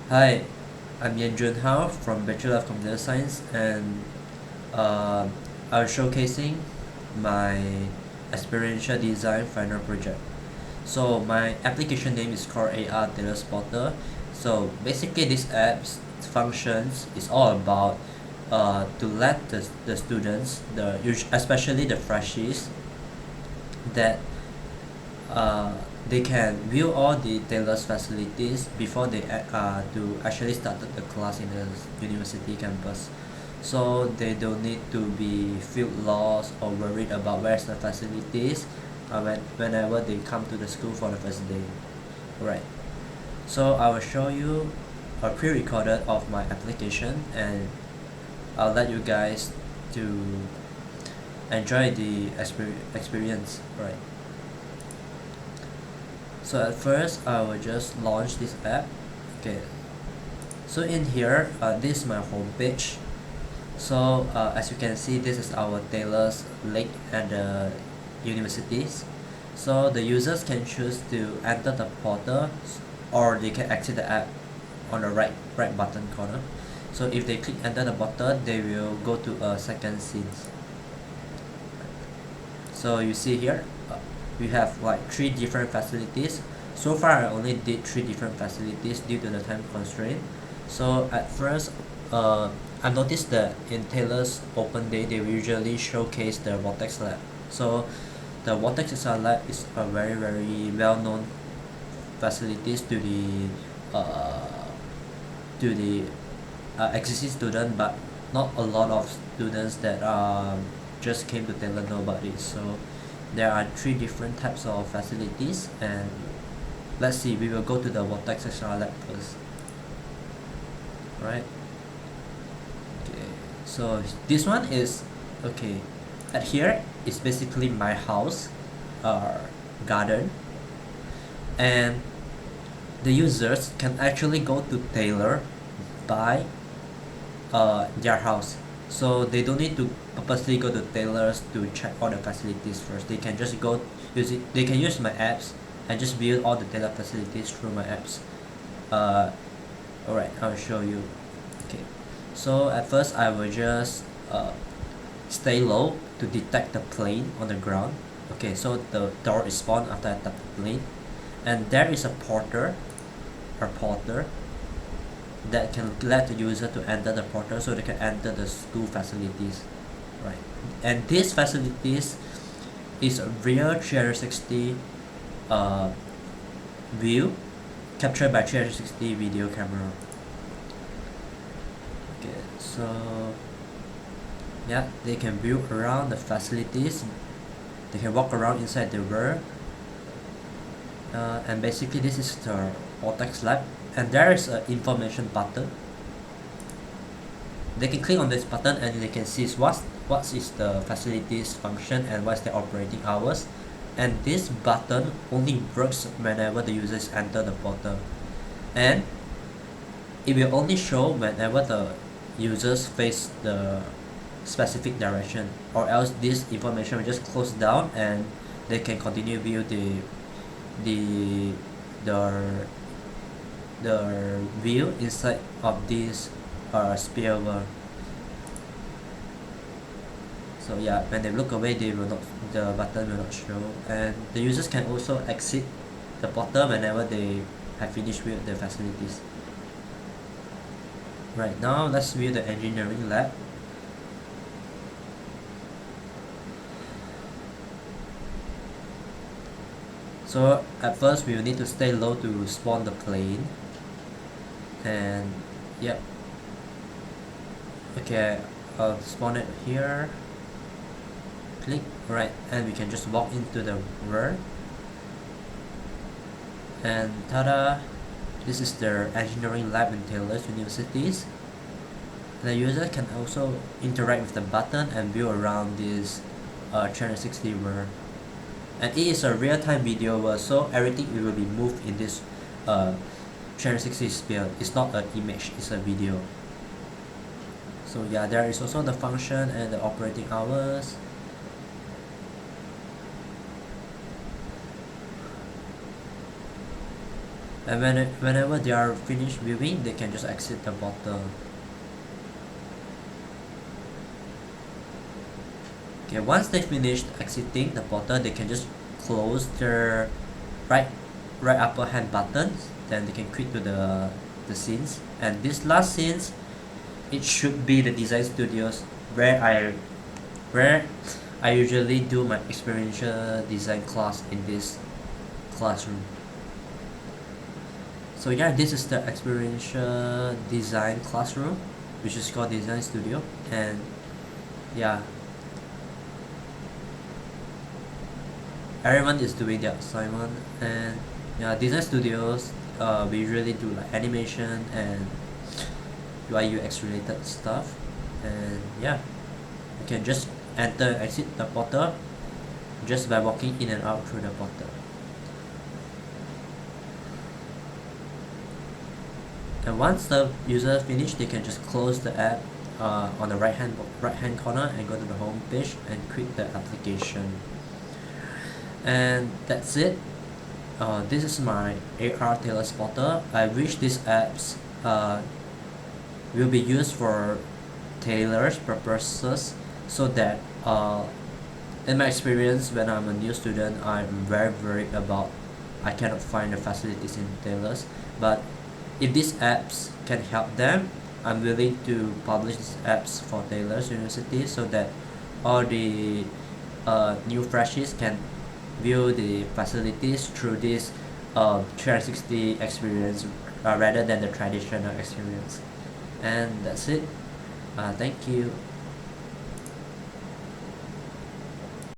Hi, I'm Joon Hao from Bachelor of Computer Science, and uh, I'm showcasing my experiential design final project. So my application name is called AR Tailor Spotter. So basically, this app's functions is all about to let the students, especially the freshies, that uh, they can view all the tailor's facilities before they to actually start the class in the university campus, so they don't need to be feel lost or worried about where's the facilities whenever they come to the school for the first day. Right, so I will show you a pre-recorded of my application, and I'll let you guys to enjoy the experience. Right, so at first I will just launch this app. Okay, so in here, this is my home page. So as you can see, this is our Taylor's link at the universities. So the users can choose to enter the portal, or they can exit the app on the right button corner. So if they click enter the button, they will go to a second scene. So you see here, we have like 3 different facilities. So far I only did 3 different facilities due to the time constraint. So at first, I noticed that in Taylor's open day they will usually showcase the Vortex lab. So the Vortex XR lab is a very well known facilities uh, to the existing student, but not a lot of students that just came to Taylor know about it. So there are 3 different types of facilities, and let's see, we will go to the Vortex XR lab first. Right, okay, so this one is okay. At here is basically my house, uh, garden, and the users can actually go to Taylor by their house. So they don't need to purposely go to Taylor's to check all the facilities first. They can just go use it. They can use my apps and just view all the Taylor facilities through my apps. Uh, Alright, I'll show you. Okay, so at first I will just stay low to detect the plane on the ground. Okay, so the door is spawned after I tap the plane, and there is a porter that can let the user to enter the portal so they can enter the school facilities. Right, and these facilities is a real 360 uh, view captured by 360 video camera. Okay, so yeah, they can view around the facilities, they can walk around inside the world, and basically this is the Vortex lab, and there is an information button. They can click on this button and they can see what is the facilities function and what's the operating hours, and this button only works whenever the users enter the portal, and it will only show whenever the users face the specific direction, or else this information will just close down and they can continue view the the the view inside of this sphere world. So yeah, when they look away, they will not, the button will not show, and the users can also exit the portal whenever they have finished with the facilities. Right, now let's view the engineering lab. So at first we will need to stay low to spawn the plane, and yep, okay, I'll spawn it here, click, right, and we can just walk into the world, and tada, this is their engineering lab in Taylor's universities. The user can also interact with the button and view around this 360 world, and it is a real-time video world, so everything will be moved in this 360 sphere. It's not an image, it's a video. So yeah, there is also the function and the operating hours. and whenever they are finished viewing, they can just exit the portal. Okay, once they finished exiting the portal, they can just close their right right upper hand buttons. Then they can quit to the scenes. And this last scenes, it should be the design studios where I usually do my experiential design class in this classroom. So yeah, this is the experiential design classroom, which is called design studio. And yeah, everyone is doing their assignment. And yeah, design studios, we usually do like animation and UI UX related stuff. And yeah, you can just enter and exit the portal just by walking in and out through the portal. And once the user finish, they can just close the app on the right hand corner and go to the home page and quit the application. And that's it. This is my AR tailor spotter. I wish these apps will be used for tailors purposes, so that in my experience, when I'm a new student, I'm very worried about I cannot find the facilities in tailors. But if these apps can help them, I'm willing to publish these apps for tailors university, so that all the new freshies can view the facilities through this 360 experience rather than the traditional experience. And that's it. Thank you.